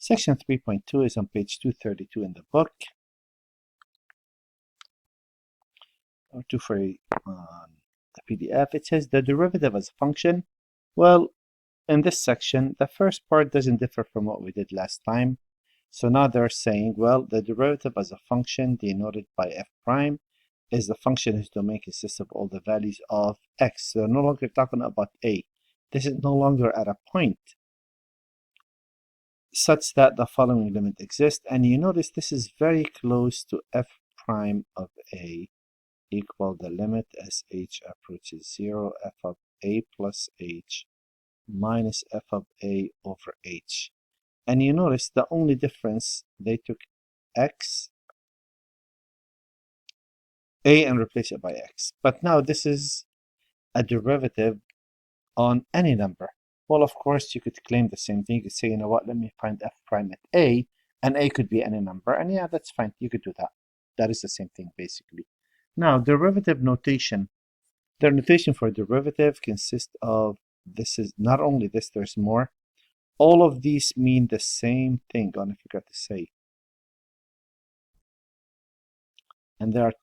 Section 3.2 is on page 232 in the book, or 240 on the PDF. It says the derivative as a function. Well, in this section, the first part doesn't differ from what we did last time. So now they're saying, well, the derivative as a function denoted by f prime is the function whose domain consists of all the values of x. So they're no longer talking about a. This is no longer at a point such that the following limit exists. And you notice this is very close to f prime of a equal the limit as h approaches 0, f of a plus h minus f of a over h. And you notice the only difference, they took x, a, and replace it by x. But now this is a derivative on any number. Well, of course, you could claim the same thing. You could say, you know what, let me find f prime at a, and a could be any number. And yeah, that's fine. You could do that. That is the same thing, basically. Now, derivative notation. The notation for derivative consists of, this is not only this, there's more. All of these mean the same thing. I forgot to say. And there's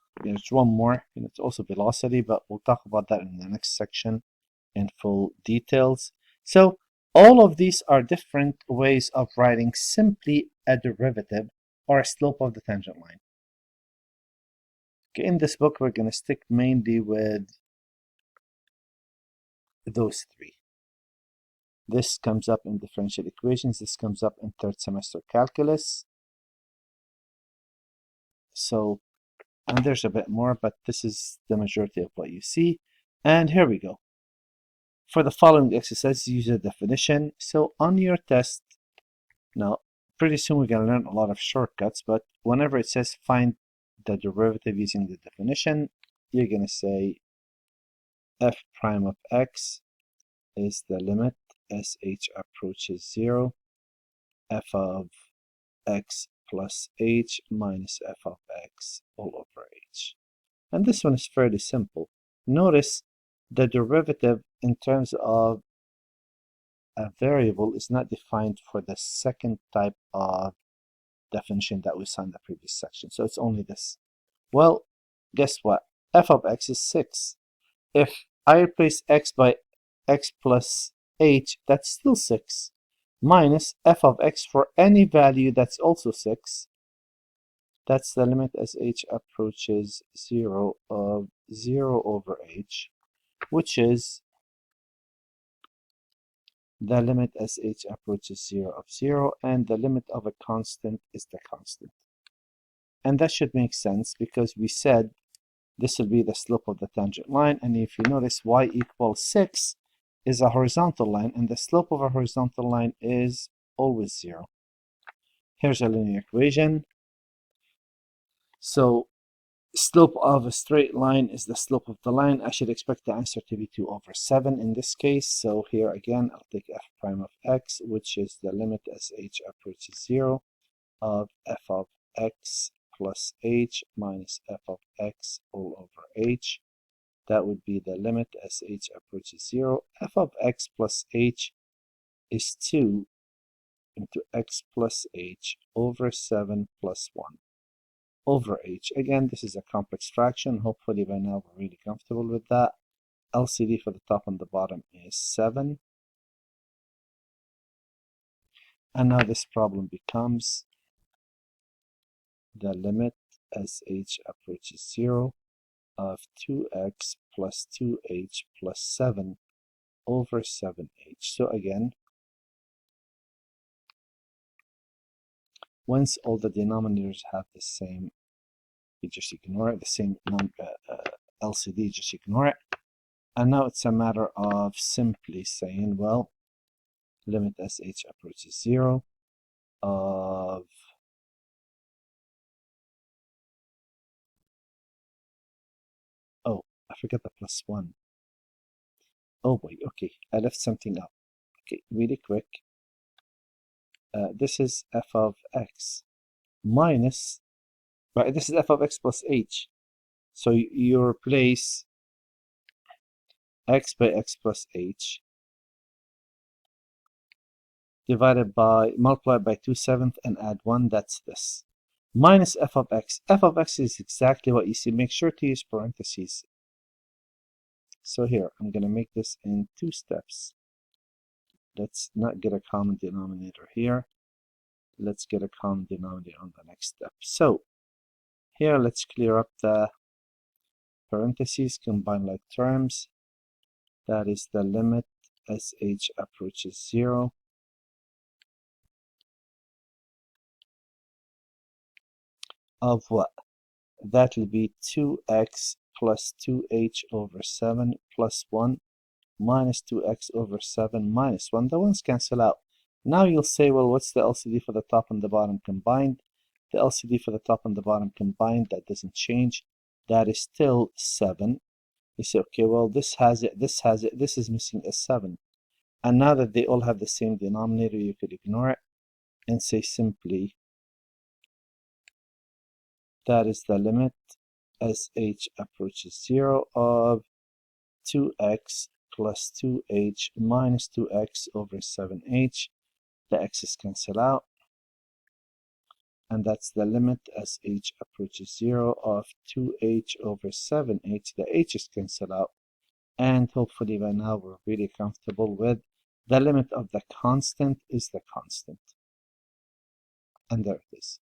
one more, and it's also velocity, but we'll talk about that in the next section in full details. So all of these are different ways of writing simply a derivative or a slope of the tangent line. Okay, in this book, we're going to stick mainly with those three. This comes up in differential equations. This comes up in third semester calculus. So, and there's a bit more, but this is the majority of what you see. And here we go. For the following exercise, use a definition. So on your test, now pretty soon we're going to learn a lot of shortcuts, but whenever it says find the derivative using the definition, you're going to say f prime of x is the limit as h approaches 0, f of x plus h minus f of x all over h. And this one is fairly simple. Notice the derivative in terms of a variable is not defined for the second type of definition that we saw in the previous section. So it's only this. Well, guess what? F of x is 6. If I replace x by x plus h, that's still 6. Minus f of x for any value that's also 6. That's the limit as h approaches 0 of 0 over h, which is the limit as h approaches 0 of 0, and the limit of a constant is the constant. And that should make sense because we said this will be the slope of the tangent line, and if you notice y equals 6 is a horizontal line, and the slope of a horizontal line is always 0. Here's a linear equation. So slope of a straight line is the slope of the line. I should expect the answer to be 2 over 7 in this case. So here again, I'll take f prime of x, which is the limit as h approaches 0 of f of x plus h minus f of x all over h. That would be the limit as h approaches 0. F of x plus h is 2 into x plus h over 7 plus 1 over h. Again, this is a complex fraction. Hopefully by now we're really comfortable with that. LCD for the top and the bottom is 7. And now this problem becomes the limit as h approaches 0 of 2x plus 2h plus 7 over 7h. So again, once all the denominators have the same, you just ignore it, the same LCD, just ignore it. And now it's a matter of simply saying, well, limit as h approaches 0 of I forgot the plus 1. Oh boy, okay, I left something up. Okay, really quick. This is f of x minus, right, this is f of x plus h. So you replace x by x plus h. divided by, multiplied by 2/7 and add 1, that's this. Minus f of x. F of x is exactly what you see. Make sure to use parentheses. So here, I'm going to make this in 2 steps. Let's not get a common denominator here. Let's get a common denominator on the next step. So here, let's clear up the parentheses, combine like terms. That is the limit as h approaches 0 of what? That will be 2x plus 2h over 7 plus 1 minus 2x over 7 minus 1. The ones cancel out. Now you'll say, well, what's the LCD for the top and the bottom combined? The LCD for the top and the bottom combined, that doesn't change. That is still 7. You say, okay, well, this has it, this has it, this is missing a 7. And now that they all have the same denominator, you could ignore it and say simply, that is the limit as h approaches 0 of 2x plus 2h minus 2x over 7h. The x's cancel out. And that's the limit as h approaches 0 of 2h over 7h. The h's cancel out. And hopefully by now we're really comfortable with the limit of the constant is the constant. And there it is.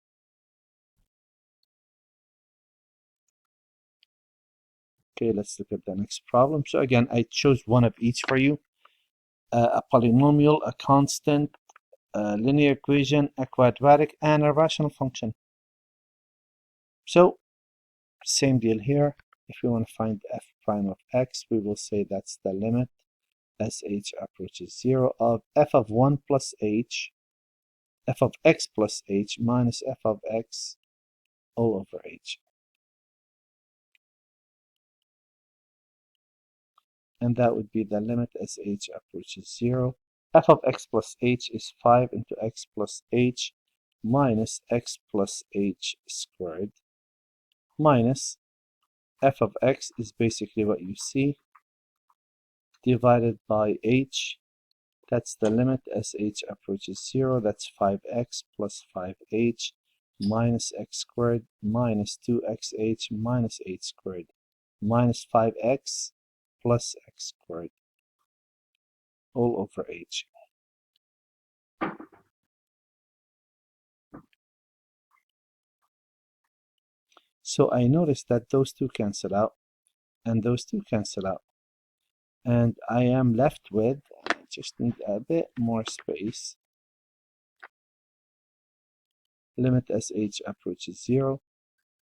Okay, let's look at the next problem. So again, I chose one of each for you. A polynomial, a constant, a linear equation, a quadratic, and a rational function. So, same deal here. If we want to find f prime of x, we will say that's the limit as h approaches 0 of f of 1 plus h, f of x plus h minus f of x all over h. And that would be the limit as h approaches 0. F of x plus h is 5 into x plus h minus x plus h squared minus f of x is basically what you see divided by h. That's the limit as h approaches 0. That's 5x plus 5h minus x squared minus 2xh minus h squared minus 5x plus x squared all over h. So I noticed that those two cancel out and those two cancel out. And I am left with, I just need a bit more space, limit as h approaches 0.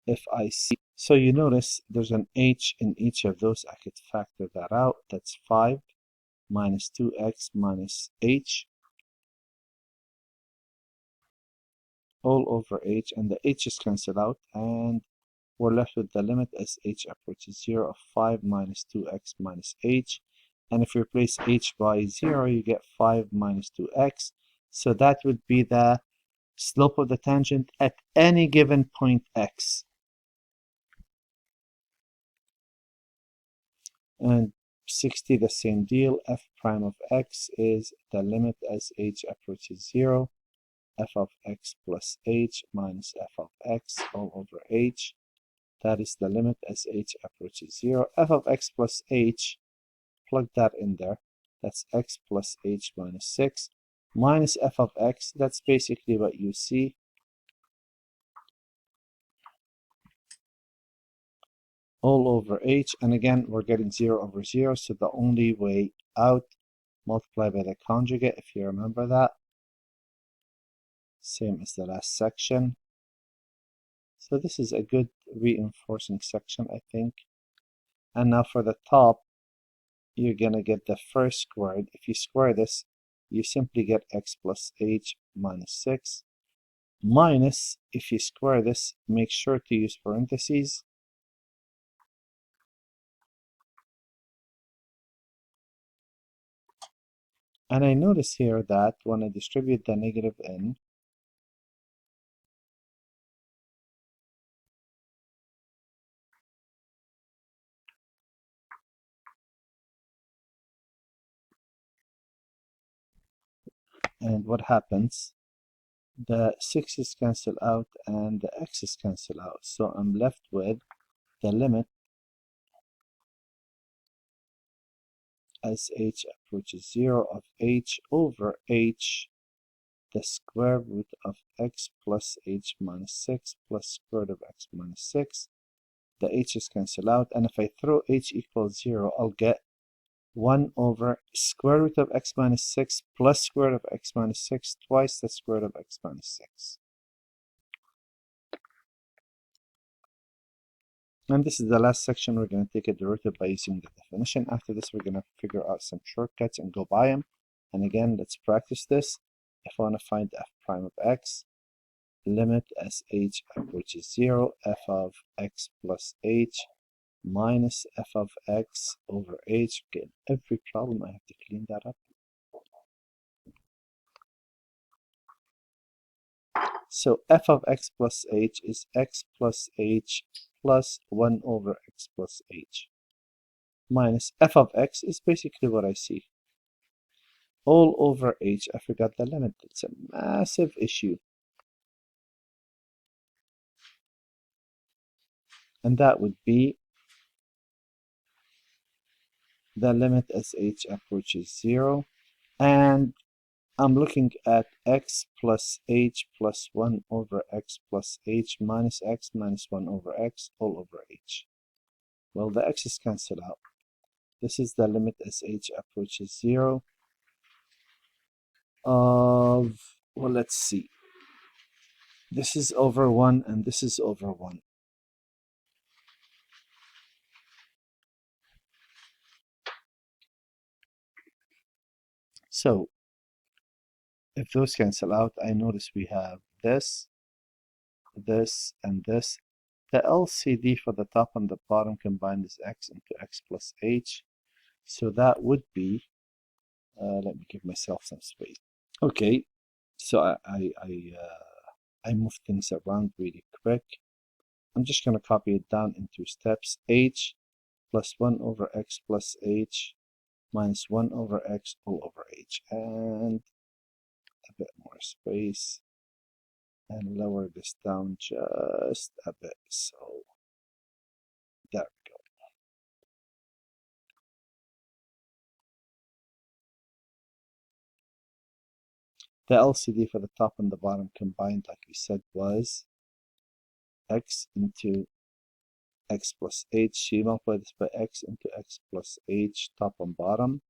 If I see, so you notice there's an h in each of those, I could factor that out. That's 5 minus 2x minus h all over h, and the h's cancel out, and we're left with the limit as h approaches 0 of 5 minus 2x minus h. And if you replace h by 0, you get 5 minus 2x. So that would be the slope of the tangent at any given point x. And 60, the same deal. F prime of x is the limit as h approaches 0. F of x plus h minus f of x all over h. That is the limit as h approaches 0. F of x plus h, plug that in there. That's x plus h minus 6 minus f of x. That's basically what you see. All over h. And again, we're getting 0 over 0. So the only way out, multiply by the conjugate, if you remember that. Same as the last section. So this is a good reinforcing section, I think. And now for the top, you're going to get the first squared. If you square this, you simply get x plus h minus 6 minus, if you square this, make sure to use parentheses. And I notice here that when I distribute the negative n, And what happens? The 6's cancel out and the x's cancel out. So I'm left with the limit as h approaches 0 of h over h, the square root of x plus h minus 6 plus square root of x minus 6. The h's cancel out, and if I throw h equals 0, I'll get 1 over square root of x minus 6 plus square root of x minus 6 twice the square root of x minus 6. And this is the last section. We're going to take a derivative by using the definition. After this, we're going to figure out some shortcuts and go by them. And again, let's practice this. If I want to find f prime of x, limit as h approaches 0, f of x plus h minus f of x over h. Okay, in every problem I have to clean that up. So f of x plus h is x plus h plus 1 over x plus h minus f of x is basically what I see. All over h, I forgot the limit. It's a massive issue. And that would be the limit as h approaches 0. And I'm looking at x plus h plus 1 over x plus h minus x minus 1 over x all over h. Well, the x's cancel out. This is the limit as h approaches 0 of, well, let's see. This is over 1 and this is over 1. So, if those cancel out, I notice we have this, this, and this. The LCD for the top and the bottom combined is x into x plus h. So that would be, let me give myself some space. Okay, so I move things around really quick. I'm just going to copy it down into steps. H plus 1 over x plus h minus 1 over x all over h. And a bit more space. And lower this down just a bit. So there we go. The LCD for the top and the bottom combined, like we said, was x into x plus h. You multiply this by x into x plus h, top and bottom.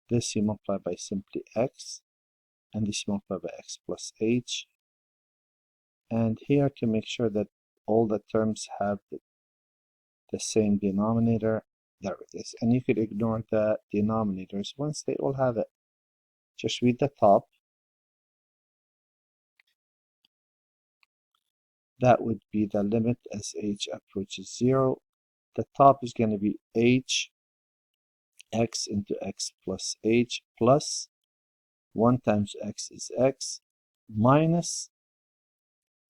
This you multiply by simply x, and this you multiply by x plus h. And here, to make sure that all the terms have the same denominator, there it is. And you could ignore the denominators once they all have it. Just read the top. That would be the limit as h approaches 0. The top is going to be h x into x plus h plus 1 times x is x minus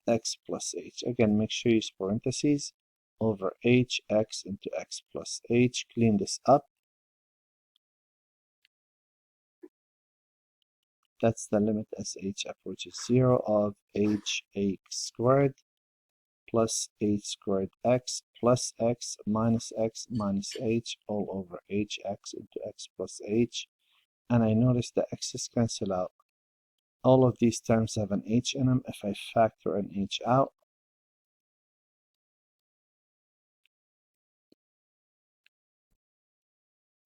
x plus h. Again, make sure you use parentheses over h x into x plus h. Clean this up. That's the limit as h approaches 0 of h squared plus h squared x plus x minus h all over hx into x plus h. And I notice the x's cancel out. All of these terms have an h in them. If I factor an h out,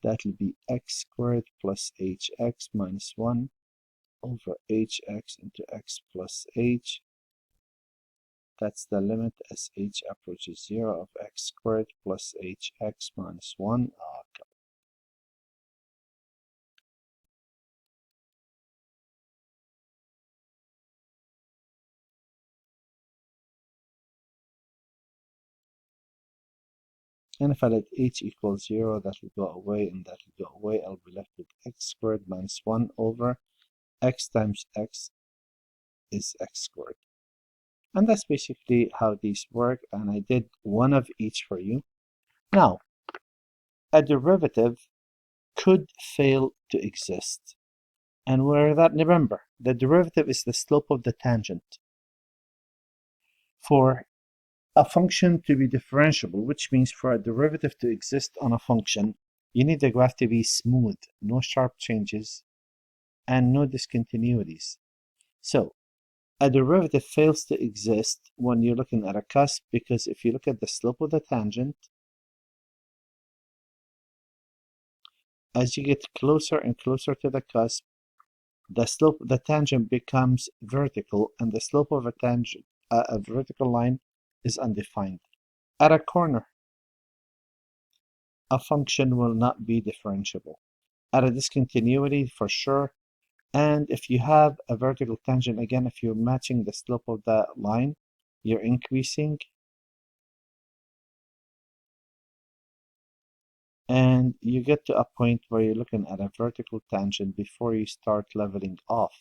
that will be x squared plus hx minus 1 over hx into x plus h. That's the limit as h approaches 0 of x squared plus hx minus 1. And if I let h equal 0, that will go away and that will go away. I'll be left with x squared minus 1 over x times x is x squared. And that's basically how these work. And I did one of each for you. Now, a derivative could fail to exist. And remember, the derivative is the slope of the tangent. For a function to be differentiable, which means for a derivative to exist on a function, you need the graph to be smooth, no sharp changes, and no discontinuities. So, a derivative fails to exist when you're looking at a cusp, because if you look at the slope of the tangent, as you get closer and closer to the cusp, the slope of the tangent becomes vertical, and the slope of a vertical line is undefined. At a corner, a function will not be differentiable. At a discontinuity, for sure. And if you have a vertical tangent, again, if you're matching the slope of the line, you're increasing. And you get to a point where you're looking at a vertical tangent before you start leveling off.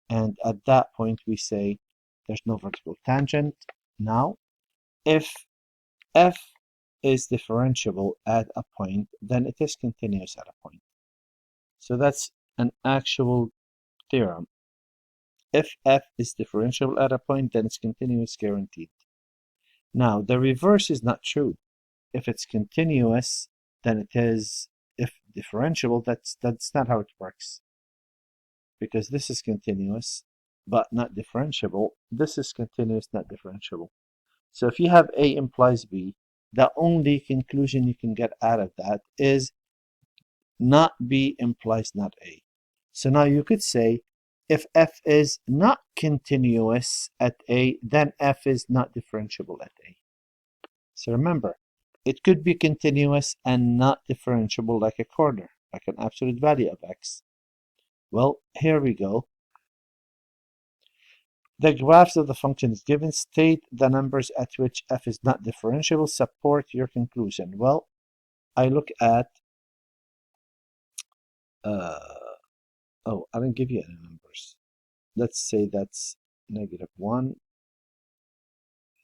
And at that point, we say there's no vertical tangent. Now, if f is differentiable at a point, then it is continuous at a point. So that's an actual theorem. If f is differentiable at a point, then it's continuous, guaranteed. Now, the reverse is not true. If it's continuous, then it is. If differentiable, that's not how it works. Because this is continuous, but not differentiable. This is continuous, not differentiable. So if you have A implies B, the only conclusion you can get out of that is not B implies not A. So now you could say, if f is not continuous at A, then f is not differentiable at A. So remember, it could be continuous and not differentiable like a corner, like an absolute value of x. Well, here we go. The graphs of the function is given. State the numbers at which f is not differentiable. Support your conclusion. Well, I look at, I didn't give you any numbers. Let's say that's -1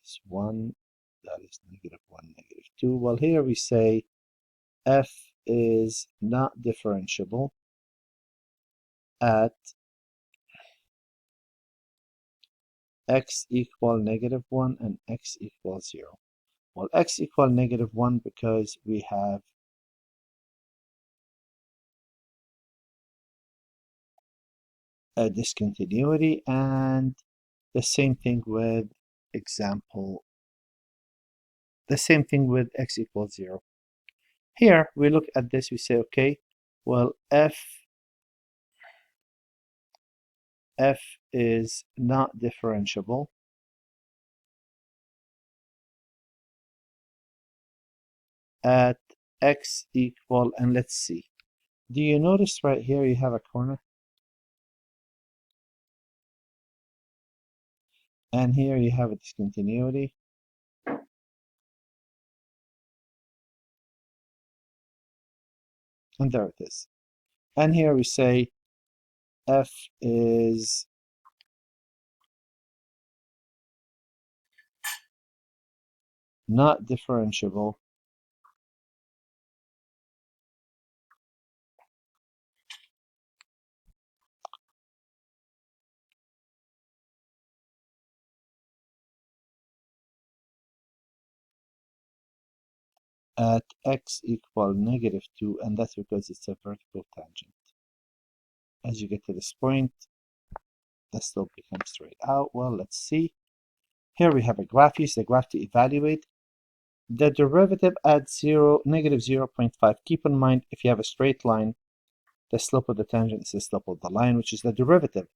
is 1, that is -1, -2. Well, here we say f is not differentiable at x equal -1 and x equals 0. Well, x equal -1 because we have a discontinuity, and the same thing with x equals 0. Here we look at this, we say, okay, well, f is not differentiable at x equal, and let's see, do you notice right here you have a corner? And here you have a discontinuity. And there it is. And here we say f is not differentiable at x equal -2, and that's because it's a vertical tangent. As you get to this point, the slope becomes straight out. Well, let's see. Here we have a graph. Use the graph to evaluate the derivative at -0.5. Keep in mind, if you have a straight line, the slope of the tangent is the slope of the line, which is the derivative.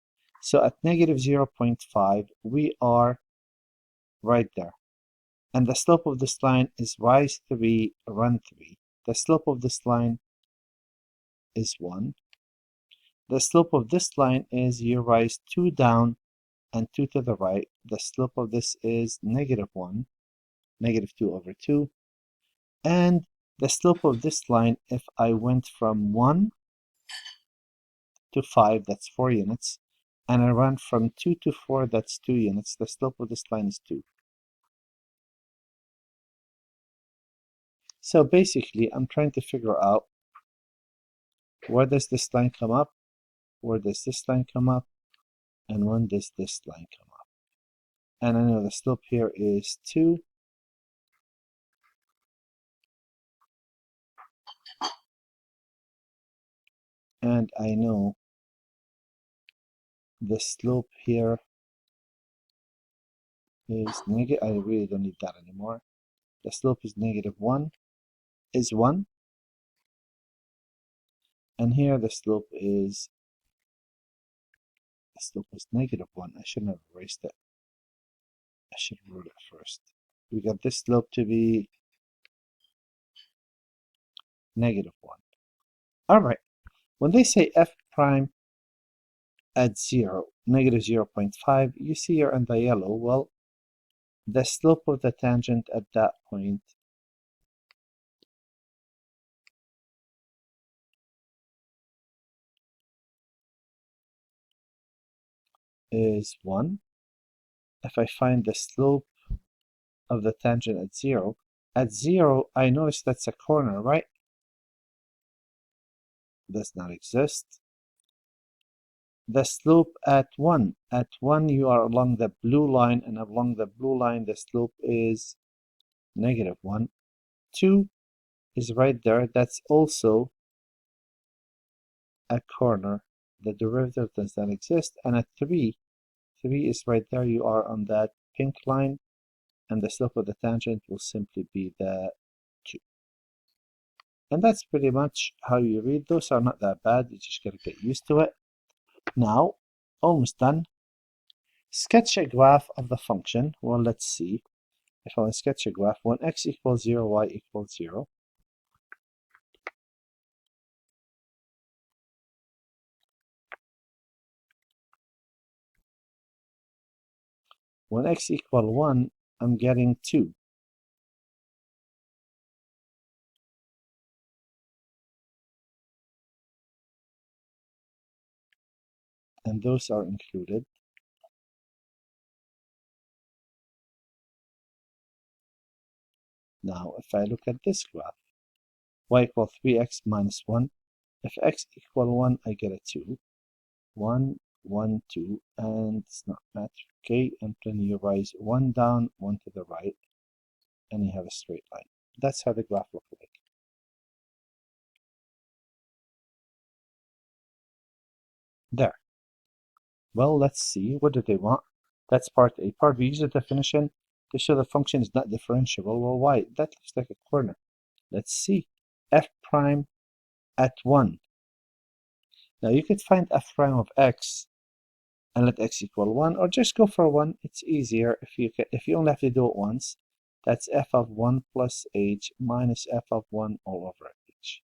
So at -0.5, we are right there. And the slope of this line is rise 3, run 3. The slope of this line is 1. The slope of this line is you rise 2 down and 2 to the right. The slope of this is -1, -2/2. And the slope of this line, if I went from 1 to 5, that's 4 units, and I run from 2 to 4, that's 2 units, the slope of this line is 2. So basically, I'm trying to figure out Where does this line come up? Where does this line come up? And when does this line come up? And I know the slope here is 2. And I know the slope here is negative. I really don't need that anymore. The slope is -1, is 1. And here the slope is -1. I shouldn't have erased it. I should have wrote it first. We got this slope to be -1. Alright, when they say f prime at 0, -0.5, you see here in the yellow, well, the slope of the tangent at that point is 1. If I find the slope of the tangent at 0, I notice that's a corner, right? Does not exist. The slope at 1, you are along the blue line, and along the blue line the slope is -1. 2 is right there, that's also a corner. The derivative does not exist. And at 3 is right there, you are on that pink line, and the slope of the tangent will simply be the 2. And that's pretty much how you read. Those are not that bad, you just gotta get used to it. Now, almost done. Sketch a graph of the function. Well, let's see. If I want to sketch a graph, when x equals 0, y equals 0. When x equals 1, I'm getting 2. And those are included. Now, if I look at this graph, y equals 3x minus 1. If x equals 1, I get a 2. 1, 1, 2, and it's not math. Okay, and then you rise 1 down, 1 to the right, and you have a straight line. That's how the graph looks like. There. Well, let's see. What do they want? That's part A. Part B, use the definition to show the function is not differentiable. Well, why? That looks like a corner. Let's see. F prime at 1. Now, you could find f prime of x and let x equal 1, or just go for 1. It's easier if you only have to do it once. That's f of 1 plus h minus f of 1 all over h.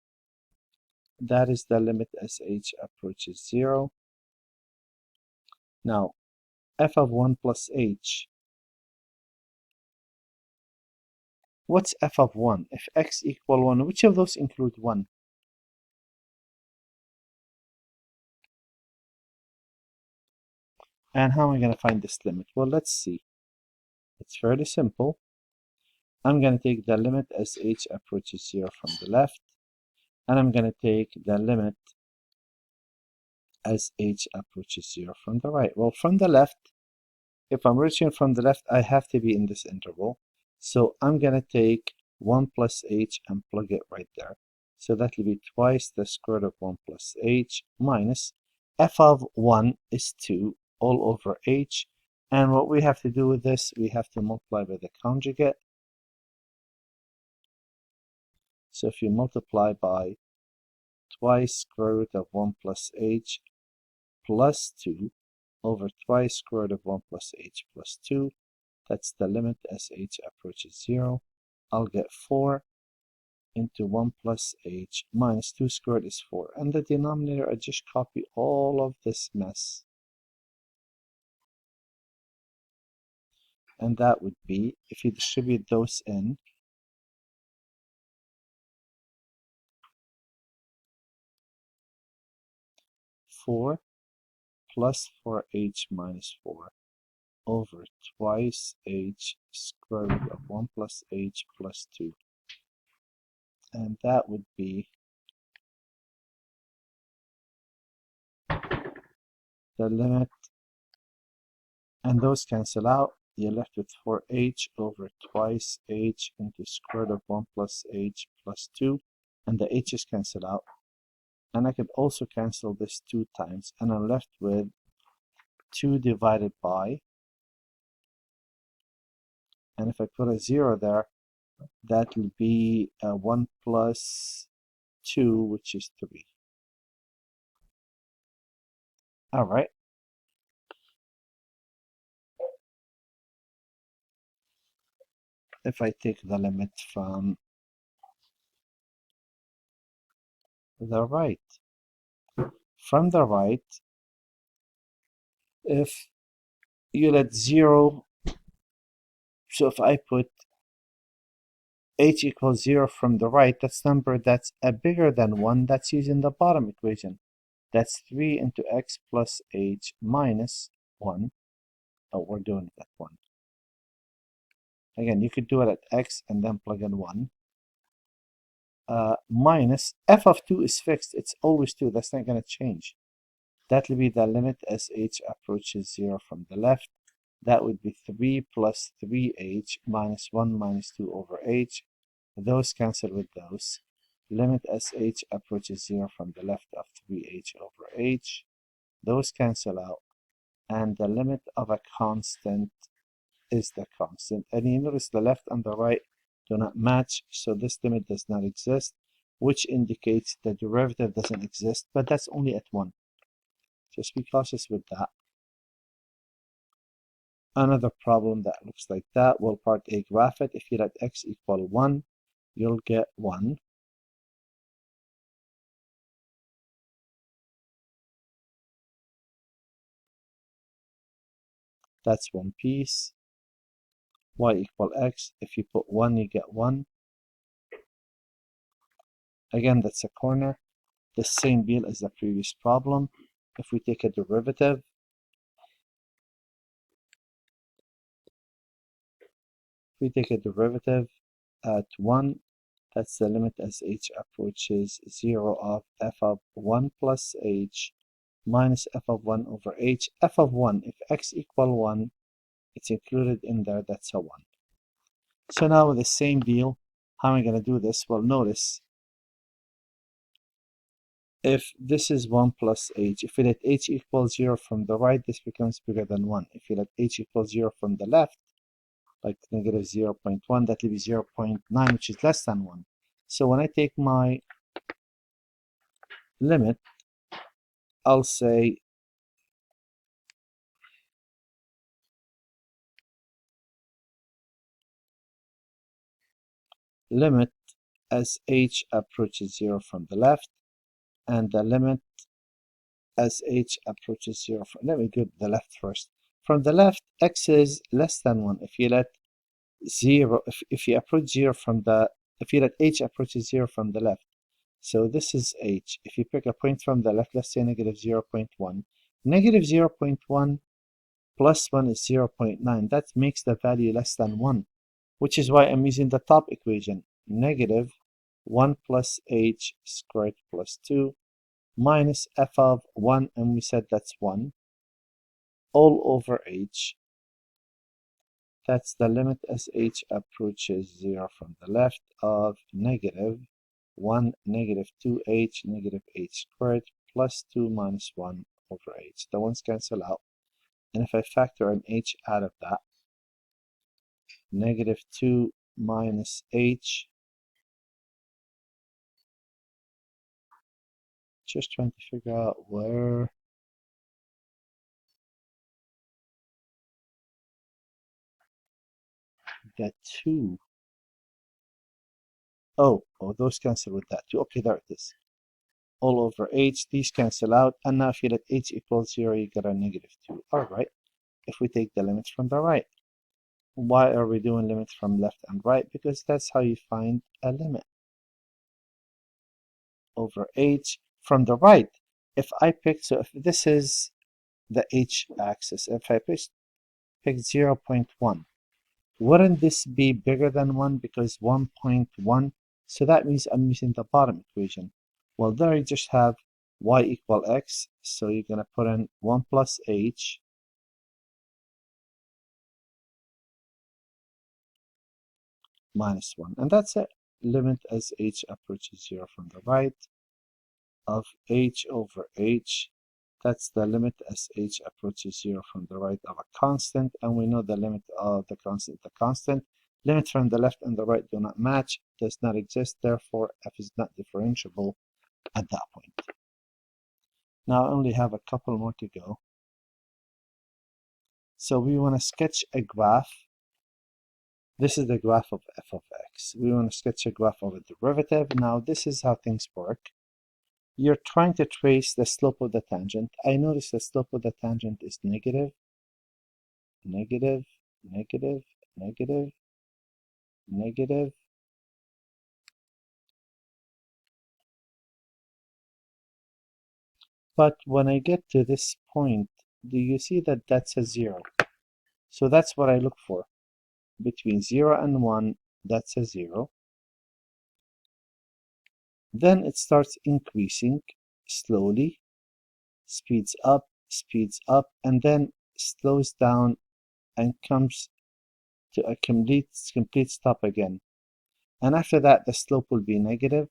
That is the limit as h approaches 0. Now, f of 1 plus h. What's f of 1? If x equal 1, which of those include 1? And how am I going to find this limit? Well, let's see. It's fairly simple. I'm going to take the limit as h approaches 0 from the left, and I'm going to take the limit as h approaches 0 from the right. Well, from the left, if I'm reaching from the left, I have to be in this interval. So I'm going to take 1 plus h and plug it right there. So that will be twice the square root of 1 plus h minus f of 1 is 2 all over h. And what we have to do with this, we have to multiply by the conjugate. So if you multiply by twice square root of 1 plus h plus 2 over twice square root of 1 plus h plus 2, that's the limit as h approaches 0. I'll get 4 into 1 plus h minus 2 squared is 4. And the denominator, I just copy all of this mess. And that would be, if you distribute those in, 4 plus 4h minus 4 over twice h square root of 1 plus h plus 2. And that would be the limit, and those cancel out. You're left with 4h over twice h into square root of 1 plus h plus 2, and the h's cancel out. And I could also cancel this 2 times, and I'm left with 2 divided by, and if I put a 0 there, that will be 1 plus 2, which is 3. Alright. If I take the limit from the right, if you let 0, so if I put h equals 0 from the right, that's number that's bigger than 1, that's using the bottom equation. That's 3 into x plus h minus 1. Oh, we're doing it at 1. Again, you could do it at x and then plug in 1. Minus f of 2 is fixed. It's always 2. That's not going to change. That will be the limit as h approaches 0 from the left. That would be 3 plus 3h minus 1 minus 2 over h. Those cancel with those. Limit as h approaches 0 from the left of 3h over h. Those cancel out. And the limit of a constant is the constant. And you notice the left and the right do not match, so this limit does not exist, which indicates the derivative doesn't exist, but that's only at 1. Just be cautious with that. Another problem that looks like that, well, part A, graph it. If you let x equal 1, you'll get 1. That's one piece. Y equal x. If you put 1, you get 1. Again, that's a corner. The same deal as the previous problem. If we take a derivative, at 1, that's the limit as h approaches 0 of f of 1 plus h minus f of 1 over h. F of 1, if x equal 1, it's included in there, that's a 1. So now with the same deal, how am I going to do this? Well, notice, if this is 1 plus h, if you let h equal 0 from the right, this becomes bigger than 1. If you let h equal 0 from the left, like negative 0.1, that will be 0.9, which is less than 1. So when I take my limit, I'll say limit as h approaches 0 from the left, and the limit as h approaches 0 from, let me do the left first. From the left, x is less than 1. If you let 0, if you approach 0 from the, if you let h approaches 0 from the left, so this is h. If you pick a point from the left, let's say negative 0.1. Negative 0.1 plus 1 is 0.9. That makes the value less than 1, which is why I'm using the top equation. Negative 1 plus h squared plus 2 minus f of 1, and we said that's 1, all over h. That's the limit as h approaches 0 from the left of negative 1, negative 2h, negative h squared, plus 2 minus 1 over h. The ones cancel out. And if I factor an h out of that, negative 2 minus h, just trying to figure out where that 2. Oh, those cancel with that 2. Okay, there it is. All over h, these cancel out, and now if you let h equals 0, you get a negative 2. Alright, if we take the limits from the right. Why are we doing limits from left and right? Because that's how you find a limit. Over h from the right. If I pick, so if this is the h-axis, if I pick 0.1, wouldn't this be bigger than 1 because 1.1? So that means I'm using the bottom equation. Well, there you just have y equal x, so you're going to put in 1 plus h minus 1, and that's it. Limit as h approaches 0 from the right of h over h. That's the limit as h approaches 0 from the right of a constant, and we know the limit of the constant. Limit from the left and the right do not match, does not exist, therefore f is not differentiable at that point. Now I only have a couple more to go. So we want to sketch a graph. This is the graph of f of x. We want to sketch a graph of a derivative. Now this is how things work. You're trying to trace the slope of the tangent. I notice the slope of the tangent is negative, negative, negative, negative, negative. But when I get to this point, do you see that that's a 0? So that's what I look for. Between 0 and 1, that's a 0. Then it starts increasing slowly, speeds up, and then slows down and comes to a complete stop again. And after that, the slope will be negative,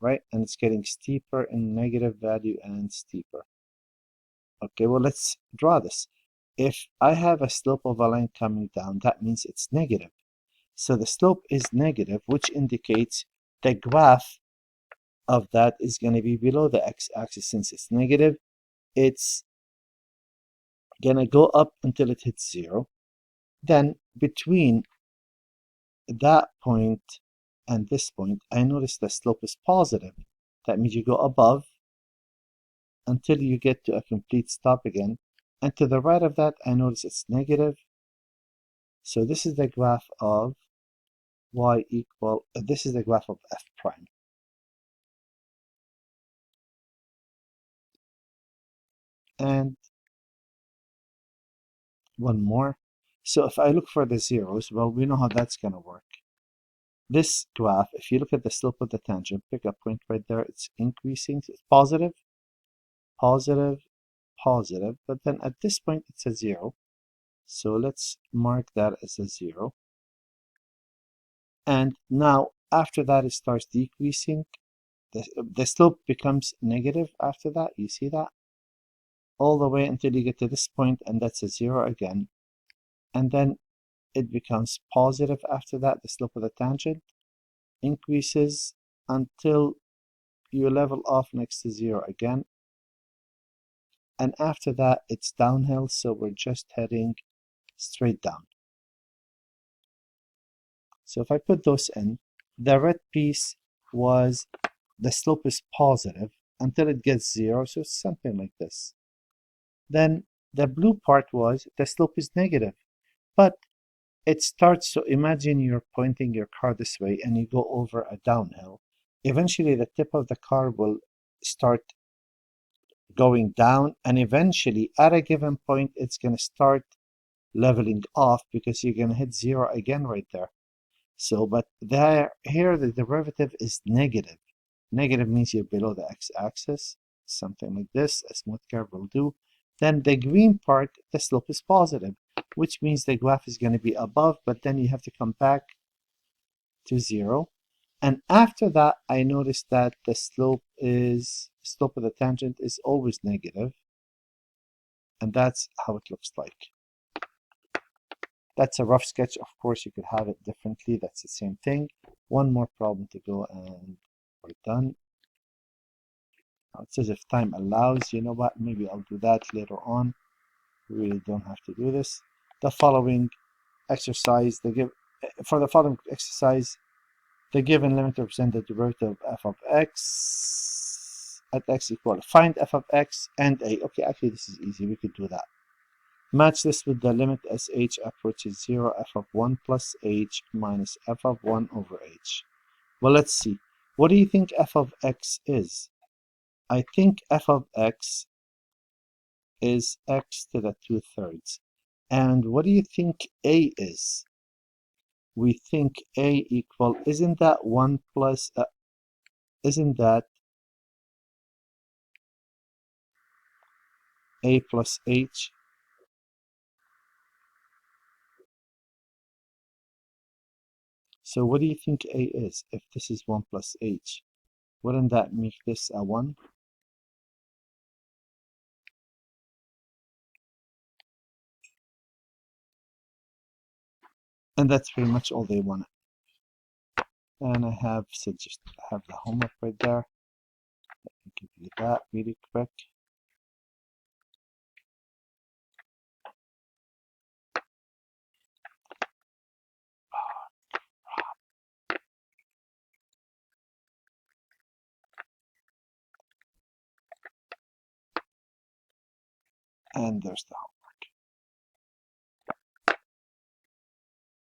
right? And it's getting steeper in negative value and steeper. Okay, well, let's draw this. If I have a slope of a line coming down, that means it's negative. So the slope is negative, which indicates the graph of that is going to be below the x-axis. Since it's negative, it's going to go up until it hits 0. Then between that point and this point, I notice the slope is positive. That means you go above until you get to a complete stop again. And to the right of that, I notice it's negative. So this is the graph of y equal, this is the graph of f prime. And one more. So if I look for the zeros, well, we know how that's going to work. This graph, if you look at the slope of the tangent, pick a point right there, it's increasing, so it's positive, positive, positive, but then at this point it's a 0. So let's mark that as a 0. And now after that it starts decreasing. The slope becomes negative after that, you see that? All the way until you get to this point, and that's a 0 again. And then it becomes positive after that, the slope of the tangent increases until you level off next to 0 again. And after that, it's downhill, so we're just heading straight down. So if I put those in, the red piece was the slope is positive until it gets 0, so it's something like this. Then the blue part was the slope is negative, but it starts, so imagine you're pointing your car this way and you go over a downhill. Eventually the tip of the car will start going down, and eventually at a given point it's going to start leveling off because you're going to hit 0 again right there. So but there, here the derivative is negative. Negative means you're below the x-axis, something like this, a smooth curve will do. Then the green part, the slope is positive, which means the graph is going to be above, but then you have to come back to 0. And after that, I noticed that the slope of the tangent is always negative. And that's how it looks like. That's a rough sketch. Of course, you could have it differently. That's the same thing. One more problem to go and we're done. Now it says if time allows, you know what, maybe I'll do that later on. We really don't have to do this. The following exercise, for the following exercise, the given limit represent the derivative of f of x at x equal. Find f of x and a. Okay, actually this is easy. We could do that. Match this with the limit as h approaches 0, f of 1 plus h minus f of 1 over h. Well, let's see. What do you think f of x is? I think f of x is x to the 2/3. And what do you think a is? We think a equal, isn't that 1 plus, isn't that A plus H. So what do you think A is? If this is 1 plus H, wouldn't that make this a 1? And that's pretty much all they wanted. And I have the homework right there. Let me give you that really quick. And there's the homework.